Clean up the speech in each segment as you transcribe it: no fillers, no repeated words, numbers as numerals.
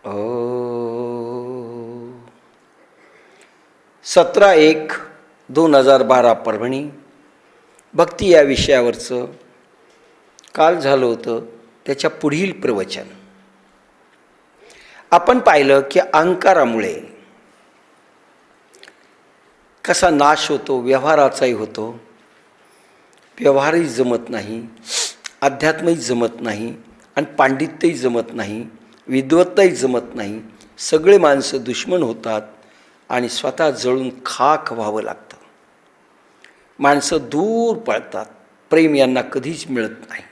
ओ 17/1/2012 परभणी भक्ती या विषयावरचं काल झालं होतं. त्याच्या पुढील प्रवचन आपण पाहिलं की अहंकारामुळे कसा नाश होतो, व्यवहाराचाही होतो. व्यवहारही जमत नाही, अध्यात्मही जमत नाही आणि पांडित्यही जमत नाही, विद्वत्ताही जमत नाही. सगळे माणसं दुश्मन होतात आणि स्वतः जळून खाक व्हावं लागतं. माणसं दूर पळतात, प्रेम यांना कधीच मिळत नाही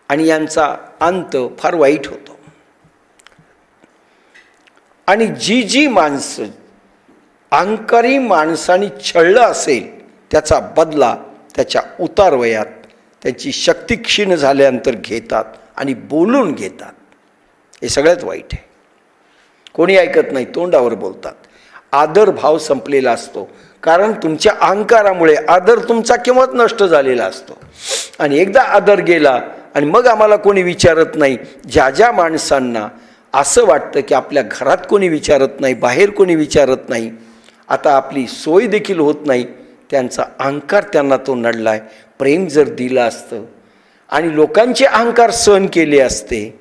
आणि यांचा अंत फार वाईट होतो. आणि जी माणसं अहंकारी माणसाने छळलं असेल त्याचा बदला त्याच्या उतारवयात त्यांची शक्ती क्षीण झाल्यानंतर घेतात आणि बोलून घेतात. हे सगळ्यात वाईट आहे. कोणी ऐकत नाही, तोंडावर बोलतात. आदर भाव संपलेला असतो, कारण तुमच्या अहंकारामुळे आदर तुमचा केव्हाच नष्ट झालेला असतो. आणि एकदा आदर गेला आणि मग आम्हाला कोणी विचारत नाही. ज्या माणसांना असं वाटतं की आपल्या घरात कोणी विचारत नाही, बाहेर कोणी विचारत नाही, आता आपली सोय देखील होत नाही, त्यांचा अहंकार त्यांना तो नडलाय. प्रेम जर दिलं असतं आणि लोकांचे अहंकार सहन केले असते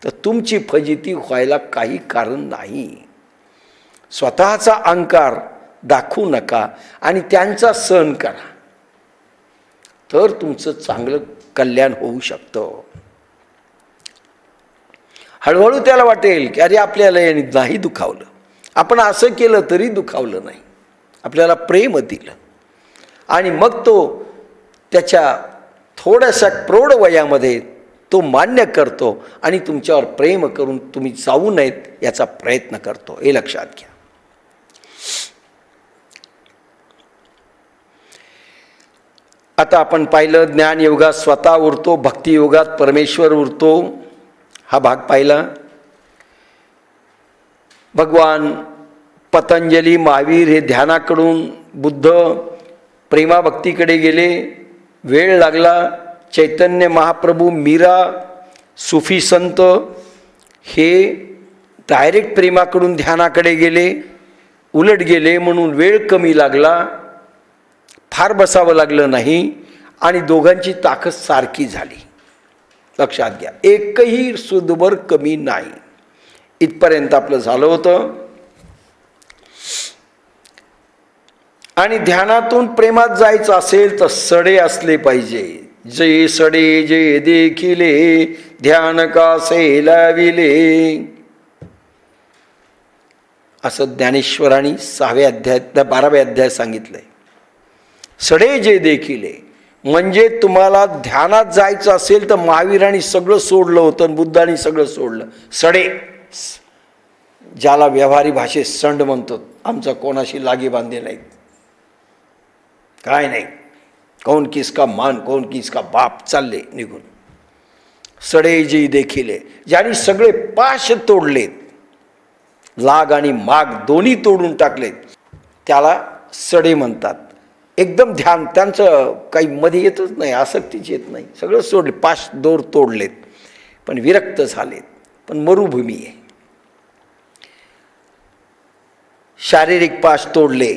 तर तुमची फजिती व्हायला काही कारण नाही. स्वतःचा अहंकार दाखवू नका आणि त्यांचा सहन करा, तर तुमचं चांगलं कल्याण होऊ शकतं. हळूहळू त्याला वाटेल की अरे आपल्याला याने नाही दुखावलं, आपण असं केलं तरी दुखावलं नाही, आपल्याला प्रेम दिलं. आणि मग तो त्याच्या थोड्याशा प्रौढ वयामध्ये तो मान्य करतो आणि तुमच्यावर प्रेम करून तुम्ही जाऊ नयेत याचा प्रयत्न करतो. हे लक्षात घ्या. आता आपण पाहिलं ज्ञानयोगात स्वतः उरतो, भक्तियोगात परमेश्वर उरतो. हा भाग पाहिला. भगवान पतंजली, महावीर हे ध्यानाकडून बुद्ध प्रेमाभक्तीकडे गेले. वेळ लागला. चैतन्य महाप्रभू, मीरा, सुफी संत हे डायरेक्ट प्रेमाकडून ध्यानाकडे गेले, उलट गेले म्हणून वेळ कमी लागला, फार बसावं लागलं नाही आणि दोघांची ताकद सारखी झाली. लक्षात घ्या, एकही सुदभर कमी नाही. इथपर्यंत आपलं झालं होतं. आणि ध्यानातून प्रेमात जायचं असेल तर सडे असले पाहिजे. जे सडे जे देखिले ध्यान कासे लाविले, असं ज्ञानेश्वरांनी 6व्या अध्यायात 12व्या अध्यायात सांगितलंय. सडे जे देखिले म्हणजे तुम्हाला ध्यानात जायचं असेल तर महावीरांनी सगळं सोडलं होतं, बुद्धांनी सगळं सोडलं. सडे, ज्याला व्यवहारी भाषेत संड म्हणतो. आमचा कोणाशी लागे बांधे नाहीत, काय नाही, कौन किसका मान कौन किसका बाप, चालले निघून. सडे जे देखिले, ज्यांनी सगळे पाश तोडलेत, लाग आणि माग दोन्ही तोडून टाकलेत, त्याला सडे म्हणतात. एकदम ध्यान त्यांचं काही मध्ये येतच नाही, आसक्तीच येत नाही, सगळं सोडले, पाश दोर तोडलेत, पण विरक्त झालेत. पण मरुभूमी आहे. शारीरिक पाश तोडले,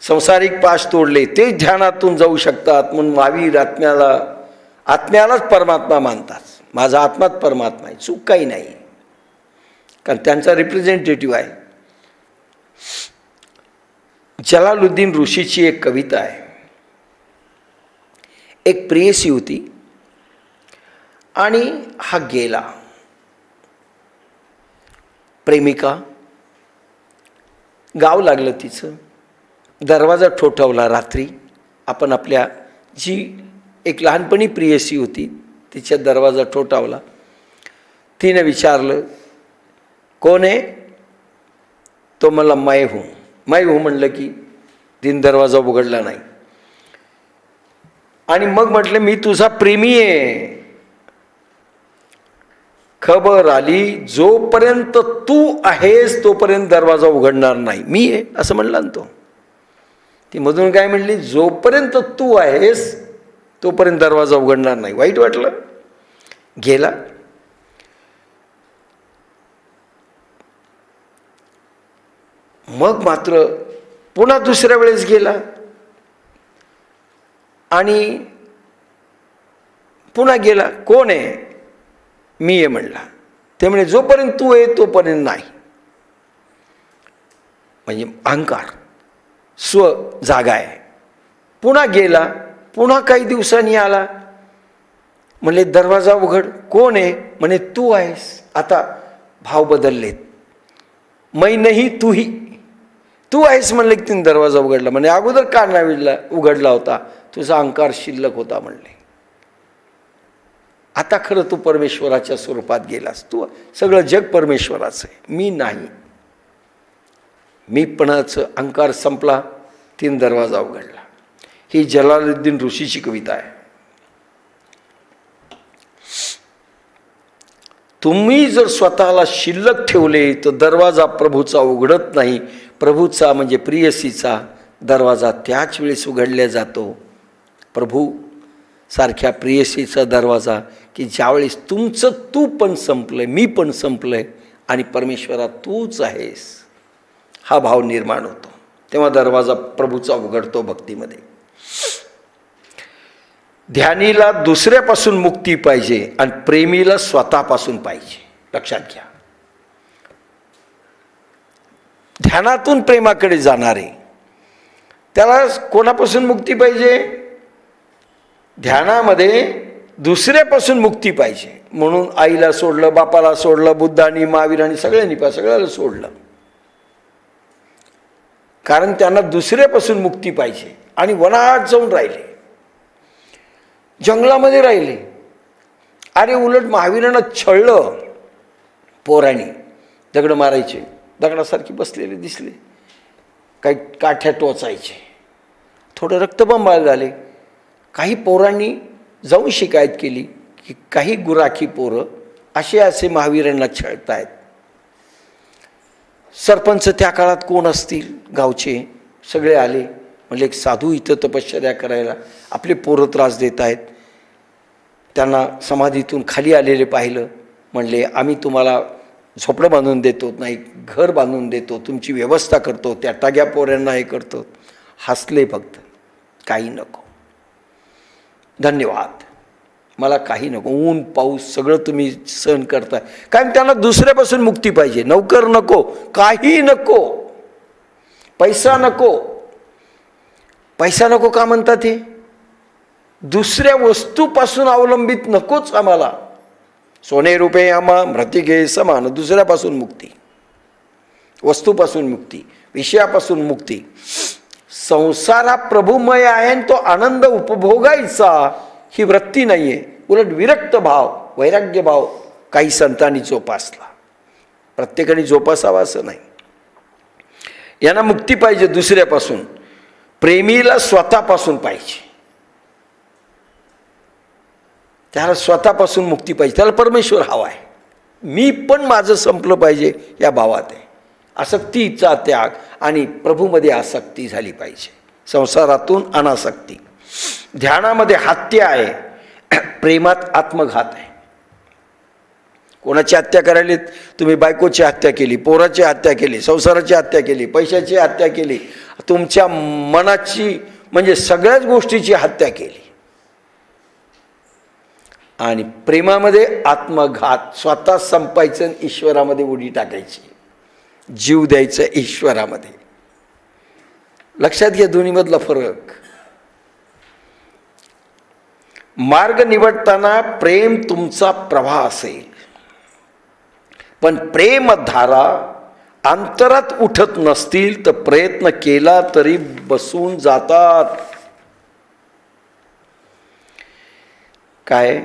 संसारिक पाश तोडले, ते ध्यानातून जाऊ शकतात. म्हणून महावीर आत्म्यालाच परमात्मा मानतात. माझा आत्माच परमात्मा आहे, चूक काही नाही, कारण त्यांचा रिप्रेझेंटेटिव्ह आहे. जलालुद्दीन ऋषीची एक कविता आहे. एक प्रेयसी होती आणि हा गेला. प्रेमिका, गाव लागलं तिचं. दरवाजा ठोठावला रात्री. आपण आपल्या जी एक लहानपणी प्रेयसी होती तिच्या दरवाजा ठोठावला. तिने विचारलं कोण आहे? तो मला मैं हूँ म्हणलं की तीन दरवाजा उघडला नाही. आणि मग म्हटलं मी तुझा प्रेमी आहे. खबर आली जोपर्यंत तू आहेस तोपर्यंत दरवाजा उघडणार नाही, मी आहे असं म्हणला ना तो. ती मधून काय म्हणली, जोपर्यंत तू आहेस तोपर्यंत दरवाजा उघडणार नाही. वाईट वाटलं, गेला. मग मात्र पुन्हा दुसऱ्या वेळेस गेला आणि पुन्हा गेला. कोण आहे? मी आहे म्हणला. ते म्हणे जोपर्यंत तू आहे तोपर्यंत नाही. म्हणजे अहंकार, स्व जागा आहे. पुन्हा गेला, पुन्हा काही दिवसांनी आला. म्हणले दरवाजा उघड. कोण आहे? म्हणे तू आहेस. आता भाव बदललेत. मै नाही तूही, तू आहेस म्हणले की तिने दरवाजा उघडला. म्हणजे अगोदर का नाही उघडला होता? तुझा अहंकार शिल्लक होता म्हणले. आता खरं तू परमेश्वराच्या स्वरूपात गेलास. तू सगळं जग परमेश्वराचं आहे, मी नाही. मीपणाचं अहंकार संपला, तीन दरवाजा उघडला. ही जलालुद्दीन ऋषीची कविता आहे. तुम्ही जर स्वतःला शिल्लक ठेवले तर दरवाजा प्रभूचा उघडत नाही. प्रभूचा म्हणजे प्रियसीचा दरवाजा त्याच वेळेस उघडला जातो. प्रभू सारख्या प्रियसीचा दरवाजा की ज्यावेळेस तुमचं तू पण संपलंय, मी पण संपलंय आणि परमेश्वरा तूच आहेस, हा भाव निर्माण होतो. तेव्हा दरवाजा प्रभूचा उघडतो भक्तीमध्ये. ध्यानीला दुसऱ्यापासून मुक्ती पाहिजे आणि प्रेमीला स्वतःपासून पाहिजे. लक्षात घ्या. ध्यानातून प्रेमाकडे जाणारे त्याला कोणापासून मुक्ती पाहिजे? ध्यानामध्ये दुसऱ्यापासून मुक्ती पाहिजे. म्हणून आईला सोडलं, बापाला सोडलं, बुद्धांनी, महावीरांनी सगळ्याला सोडलं. कारण त्यांना दुसऱ्यापासून मुक्ती पाहिजे आणि वनात जाऊन राहिले, जंगलामध्ये राहिले. अरे उलट महावीरांना छळलं पोरांनी. दगड मारायचे, दगडासारखी बसलेले दिसले, काही काठ्या टोचायचे, थोडं रक्तबंबाळ झाले. काही पोरांनी जाऊन शिकायत केली की काही गुराखी पोरं असे महावीरांना छळतायत. सरपंच त्या काळात कोण असतील गावचे, सगळे आले. म्हणजे एक साधू इथं तपश्चर्या करायला, आपले पोरं त्रास देत आहेत. त्यांना समाधीतून खाली आलेले पाहिलं. म्हणले आम्ही तुम्हाला झोपडं बांधून देतो, नाही घर बांधून देतो, तुमची व्यवस्था करतो, त्या टाग्या पोऱ्यांना हे करतो. हसले फक्त. काही नको, धन्यवाद, मला काही नको. ऊन पाऊस सगळं तुम्ही सहन करताय. कारण त्यांना दुसऱ्यापासून मुक्ती पाहिजे. नौकर नको, काही नको, पैसा नको. पैसा नको का म्हणतात? हे दुसऱ्या वस्तूपासून अवलंबित नकोच आम्हाला. सोने रुपये आम्हा मृतिके समान. दुसऱ्यापासून मुक्ती, वस्तूपासून मुक्ती, विषयापासून मुक्ती. संसार हा प्रभुमय आहे आणि तो आनंद उपभोगायचा ही वृत्ती नाही आहे. उलट विरक्त भाव, वैराग्य भाव काही संतांनी जोपासला. प्रत्येकाने जोपासावा असं नाही. यांना मुक्ती पाहिजे दुसऱ्यापासून. प्रेमीला स्वतःपासून पाहिजे. त्याला स्वतःपासून मुक्ती पाहिजे. त्याला परमेश्वर हवा आहे. मी पण माझं संपलं पाहिजे या भावात आहे. आसक्तीचा त्याग आणि प्रभूमध्ये आसक्ती झाली पाहिजे. संसारातून अनासक्ती. ध्यानामध्ये हत्या आहे, प्रेमात आत्मघात आहे. कोणाची हत्या करायली? तुम्ही बायकोची हत्या केली, पोराची हत्या केली, संसाराची हत्या केली, पैशाची हत्या केली, तुमच्या मनाची म्हणजे सगळ्याच गोष्टीची हत्या केली. आणि प्रेमामध्ये आत्मघात, स्वतः संपायचं, ईश्वरामध्ये उडी टाकायची, जीव द्यायचं ईश्वरामध्ये. लक्षात घ्या दोन्हीमधला फरक. मार्ग निवडताना प्रेम तुमचा प्रवाह असेल, पण प्रेमधारा अंतरात उठत नसतील तर प्रयत्न केला तरी बसून जातात. काय?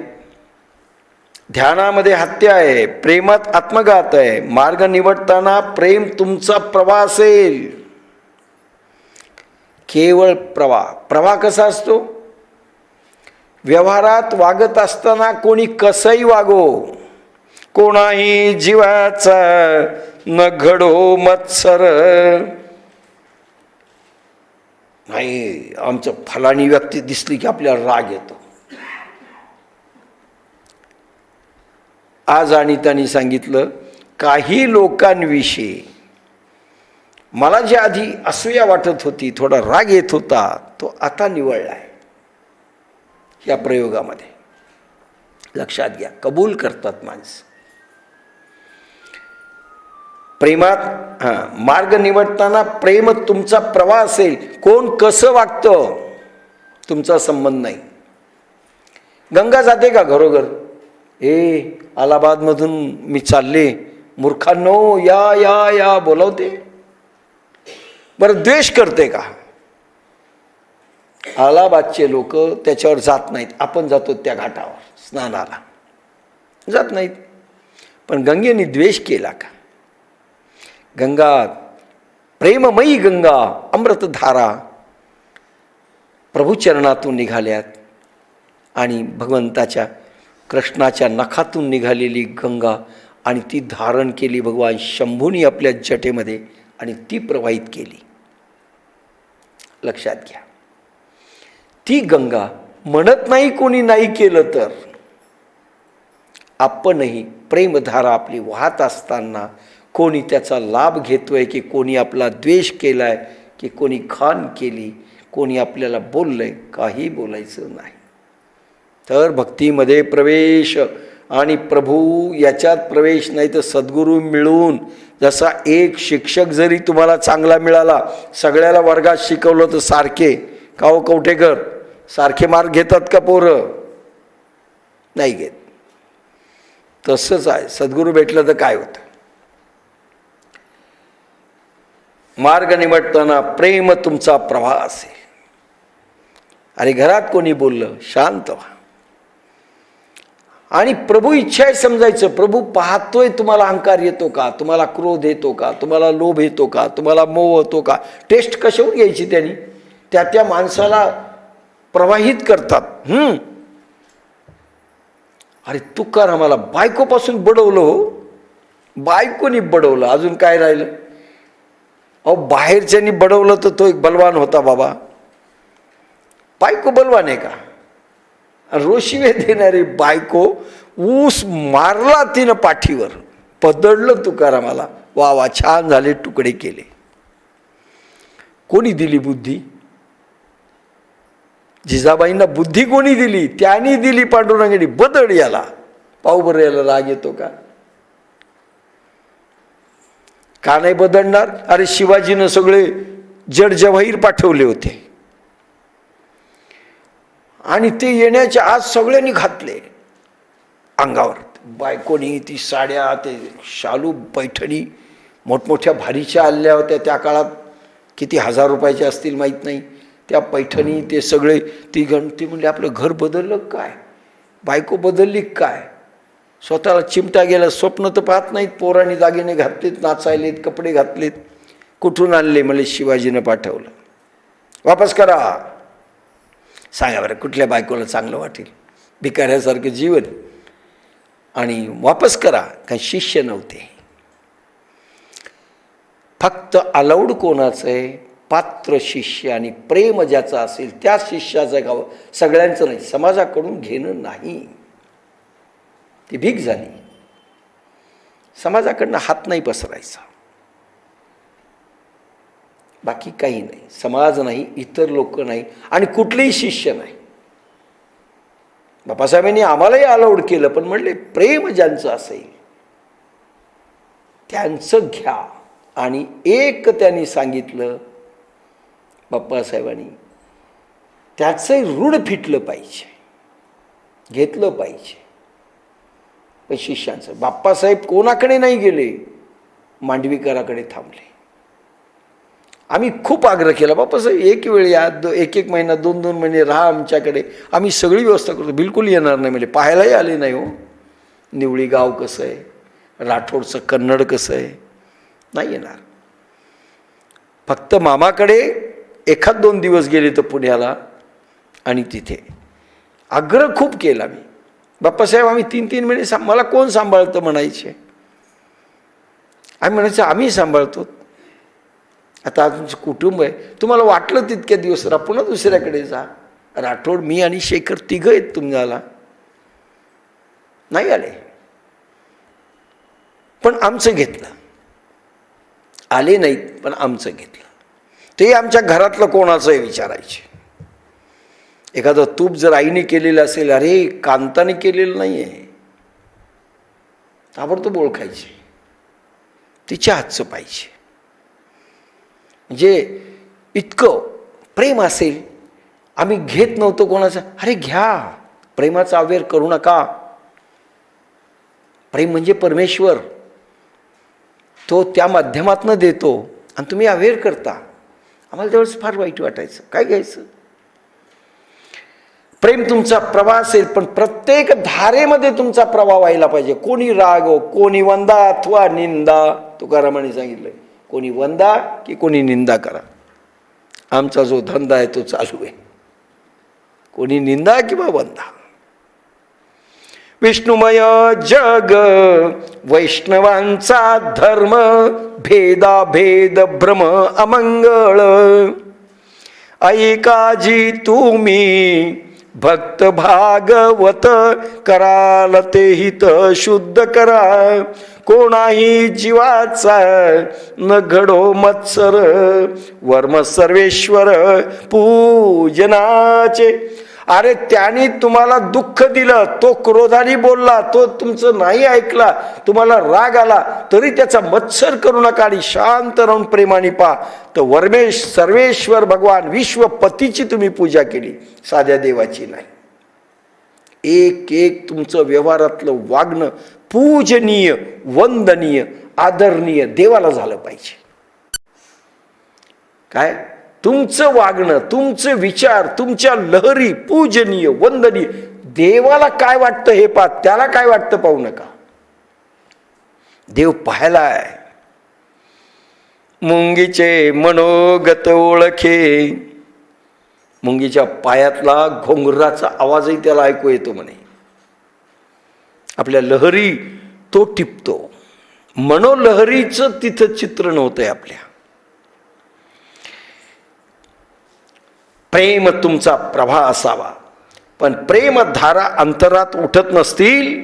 ध्यानामध्ये हत्या आहे, प्रेमात आत्मघात आहे. मार्ग निवडताना प्रेम तुमचा प्रवाह असेल, केवळ प्रवाह. प्रवाह कसा असतो? व्यवहारात वागत असताना कोणी कसंही वागो, कोणाही जीवाचा न घडो मत्सर. नाही, आमचं फलानी व्यक्ती दिसली की आपल्याला राग येतो. आज आणि त्यांनी सांगितलं, काही लोकांविषयी मला जे आधी असूया वाटत होती, थोडा राग येत होता, तो आता निवळला आहे या प्रयोगामध्ये. लक्षात घ्या, कबूल करतात माणसं प्रेमात. मार्ग निवडताना प्रेम तुमचा प्रवाह असेल. कोण कसं वागतं तुमचा संबंध नाही. गंगा जाते का घरोघर? अलाहाबादमधून मी चालले, मूर्खांनो या या या बोलवते. बरं द्वेष करते का? अलाहाबादचे लोक त्याच्यावर जात नाहीत, आपण जातो त्या घाटावर स्नानाला, जात नाहीत. पण गंगेने द्वेष केला का? गंगा प्रेममयी गंगा, अमृतधारा प्रभुचरणातून निघाल्यात आणि भगवंताच्या कृष्णाच्या नखातून निघालेली गंगा, आणि ती धारण केली भगवान शंभूनी आपल्या जटेमध्ये आणि ती प्रवाहित केली. लक्षात घ्या, ती गंगा म्हणत नाही कोणी नाही केलं तर. आपणही प्रेमधारा आपली वाहत असताना कोणी त्याचा लाभ घेतोय की कोणी आपला द्वेष केलाय की कोणी खान केली, कोणी आपल्याला बोललंय, काही बोलायचं नाही. तर भक्तीमध्ये प्रवेश आणि प्रभू याच्यात प्रवेश नाही तर सद्गुरू मिळून. जसा एक शिक्षक जरी तुम्हाला चांगला मिळाला, सगळ्याला वर्गात शिकवलं तर सारखे का हो कवठेकर, सारखे मार्क घेतात का पोरं? नाही घेत. तसंच आहे, सद्गुरू भेटलं तर काय होतं? मार्ग निवडताना प्रेम तुमचा प्रवाह असेल. अरे घरात कोणी बोललं, शांत व्हा आणि प्रभू इच्छा आहे समजायचं. प्रभू पाहतोय तुम्हाला अहंकार येतो का, तुम्हाला क्रोध येतो का, तुम्हाला लोभ येतो का, तुम्हाला मोह होतो का. टेस्ट कशावर घ्यायची त्यांनी? त्या माणसाला प्रवाहित करतात. अरे तुकारामाला बायकोपासून बडवलं हो, बायकोनी बडवलं, अजून काय राहिलं? अहो बाहेरच्यानी बडवलं तर तो एक बलवान होता बाबा. बायको बलवान आहे का? रोशिवे देणारी बायको, ऊस मारला तिनं पाठीवर, पदडलं तुकारामाला. वा वा छान झाले, तुकडे केले. कोणी दिली बुद्धी? जिजाबाईंना बुद्धी कोणी दिली? त्यांनी दिली पांडुरंगाने. बदड याला, पाहू बरं याला राग येतो का? का नाही बदलणार? अरे शिवाजीनं सगळे जड जवाहीर पाठवले होते आणि ते येण्याच्या आज सगळ्यांनी घातले अंगावर. बायकोनी ती साड्या, ते शालू पैठणी मोठमोठ्या भारीच्या आल्या होत्या त्या काळात, किती हजार रुपयाच्या असतील माहीत नाही. त्या पैठणी ते सगळे, ती गणती म्हणले आपलं घर बदललं काय, बायको बदलली काय? स्वतःला चिमटा गेला, स्वप्न तर पाहत नाहीत. पोरांनी दागिने घातलेत, नाचायलेत, कपडे घातलेत. कुठून आणले? मला शिवाजीनं पाठवलं. वापस करा. सांगा बरं कुठल्या बायकोला चांगलं वाटेल? भिकाऱ्यासारखं जीवन. आणि वापस करा. काही शिष्य नव्हते. फक्त अलाउड कोणाचं आहे? पात्र शिष्य आणि प्रेम ज्याचं असेल त्या शिष्याचं गाव. सगळ्यांचं नाही, समाजाकडून घेणं नाही. ती भीक झाली. समाजाकडनं हात नाही पसरायचा, बाकी काही नाही. समाज नाही, इतर लोक नाही आणि कुठलेही शिष्य नाही. बाबासाहेबांनी आम्हालाही अलाउड केलं, पण म्हणले प्रेम ज्यांचं असेल त्यांचं घ्या. आणि एक त्यांनी सांगितलं बाप्पासाहेबांनी, त्याचंही ऋण फिटलं पाहिजे, घेतलं पाहिजे. पण शिष्यांचं, बाप्पासाहेब कोणाकडे नाही गेले, मांडवीकराकडे थांबले. आम्ही खूप आग्रह केला, बाप्पासाहेब एक वेळ या, एक महिना, 2 महिने राहा आमच्याकडे, आम्ही सगळी व्यवस्था करतो. बिलकुल येणार नाही म्हणजे. पाहायलाही आले नाही हो. निवळी गाव कसं आहे, राठोडचं कन्नड कसं आहे, नाही येणार. फक्त मामाकडे 1-2 दिवस गेले तर पुण्याला, आणि तिथे आग्रह खूप केला मी. बाप्पासाहेब आम्ही 3-3 महिने मला कोण सांभाळतं म्हणायचे. आम्ही म्हणायचं आम्ही सांभाळतो. आता तुमचं कुटुंब आहे, तुम्हाला वाटलं तितक्या दिवस राहा, पुन्हा दुसऱ्याकडे जा. राठोड, मी आणि शेखर तिघं आहेत तुम्हाला. नाही आले, पण आमचं घेतलं. आले नाहीत पण आमचं घेतलं. ते आमच्या घरातलं कोणाचंही विचारायचे. एखादं तूप जर आईने केलेलं असेल, अरे कांताने केलेलं नाही आहे, ताबडतोब ओळखायचे, तिच्या हातचं पाहिजे. म्हणजे इतकं प्रेम असेल. आम्ही घेत नव्हतो कोणाचं, अरे घ्या, प्रेमाचा अवेअर करू नका. प्रेम म्हणजे परमेश्वर, तो त्या माध्यमातनं देतो आणि तुम्ही अवेअर करता. आम्हाला त्यावेळेस फार वाईट वाटायचं, काय घ्यायचं. प्रेम तुमचा प्रवाह असेल, पण प्रत्येक धारेमध्ये तुमचा प्रवाह व्हायला पाहिजे. कोणी राग, कोणी वंदा अथवा निंदा, तुकारामाने सांगितलं, कोणी वंदा की कोणी निंदा करा. आमचा जो धंदा आहे तो चालू आहे, कोणी निंदा किंवा वंदा. विष्णुमय जग वैष्णवांचा धर्म, भेदाभेद भ्रम अमंगळ. ऐकाजी तुम्ही भक्त भागवत, कराल ते हित शुद्ध करा. कोणाही जीवाचा न घडो मत्सर, वर्म सर्वेश्वर पूजनाचे. अरे त्याने तुम्हाला दुःख दिलं, तो क्रोधाने बोलला, तो तुमचं नाही ऐकला, तुम्हाला राग आला, तरी त्याचा मत्सर करू नका आणि शांत राहून प्रेमाने पहा. तर वर्मेश सर्वेश्वर भगवान विश्वपतीची तुम्ही पूजा केली, साध्या देवाची नाही. एक एक तुमचं व्यवहारातलं वागणं पूजनीय, वंदनीय, आदरणीय देवाला झालं पाहिजे. काय तुमचं वागणं, तुमचे विचार, तुमच्या लहरी पूजनीय, वंदनीय. देवाला काय वाटतं हे पहा, त्याला काय वाटतं पाहू नका. देव पाहायलाय. मुंगीचे मनोगत ओळखे. मुंगीच्या पायातला घोंगराचा आवाजही त्याला ऐकू येतो म्हणे. आपल्या लहरी तो टिपतो. मनोलहरीचं तिथं चित्रण होतंय आपल्या. प्रेम तुमचा प्रवाह असावा, पण प्रेमधारा अंतरात उठत नसतील,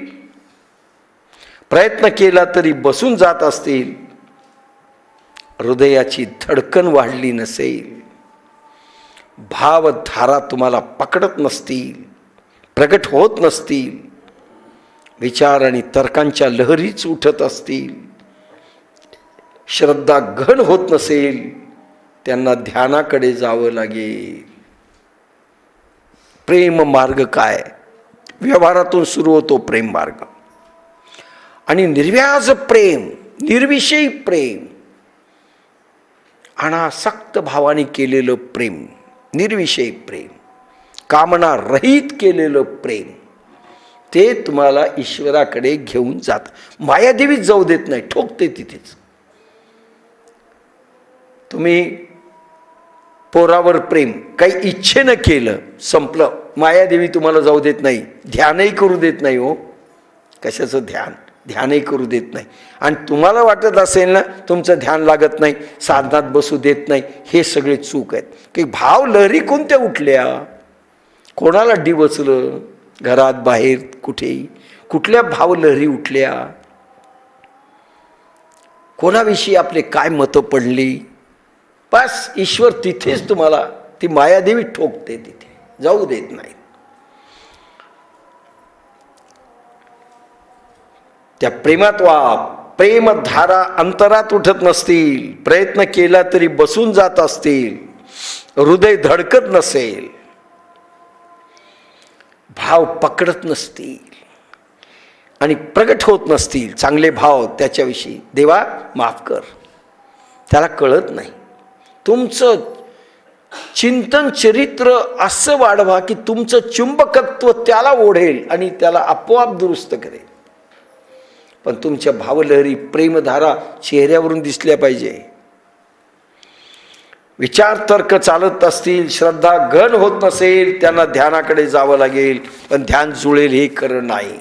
प्रयत्न केला तरी बसून जात असतील, हृदयाची धडकन वाढली नसेल, भावधारा तुम्हाला पकडत नसतील, प्रगट होत नसतील, विचार आणि तर्कांच्या लहरीच उठत असतील, श्रद्धा घन होत नसेल, त्यांना ध्यानाकडे जावं लागेल. प्रेम मार्ग काय? व्यवहारातून सुरू होतो प्रेम मार्ग. आणि निर्व्याज प्रेम, निर्विषयी प्रेम, अनासक्त भावाने केलेलं प्रेम, निर्विषयी प्रेम, कामना रहित केलेलं प्रेम, ते तुम्हाला ईश्वराकडे घेऊन जात. मायादेवीच जाऊ देत नाही, ठोकते तिथेच. तुम्ही पोरावर प्रेम काही इच्छेनं केलं, संपलं. मायादेवी तुम्हाला जाऊ देत नाही, ध्यानही करू देत नाही. हो, कशाचं ध्यान? ध्यानही करू देत नाही. आणि तुम्हाला वाटत असेल ना तुमचं ध्यान लागत नाही, साधनात बसू देत नाही, हे सगळे चूक आहेत. की भाव लहरी कोणत्या उठल्या? कोणाला डिवचलं? घरात बाहेर कुठेही कुठल्या भाव लहरी उठल्या? कोणाविषयी आपले काय मतं पडली? बस ईश्वर तिथेच तुम्हाला, ती मायादेवी ठोकते, तिथे जाऊ देत नाही. त्या प्रेमात वा. प्रेमधारा अंतरात उठत नसतील, प्रयत्न केला तरी बसून जात असतील, हृदय धडकत नसेल, भाव पकडत नसतील आणि प्रगट होत नसतील चांगले भाव त्याच्याविषयी, देवा माफ कर, त्याला कळत नाही. तुमचं चिंतन चरित्र असं वाढवा की तुमचं चुंबकत्व त्याला ओढेल आणि त्याला आपोआप दुरुस्त करेल. पण तुमच्या भावलहरी, प्रेमधारा चेहऱ्यावरून दिसल्या पाहिजे. विचार तर्क चालत असतील, श्रद्धा घन होत नसेल, त्यांना ध्यानाकडे जावं लागेल. पण ध्यान जुळेल हे खरं नाही.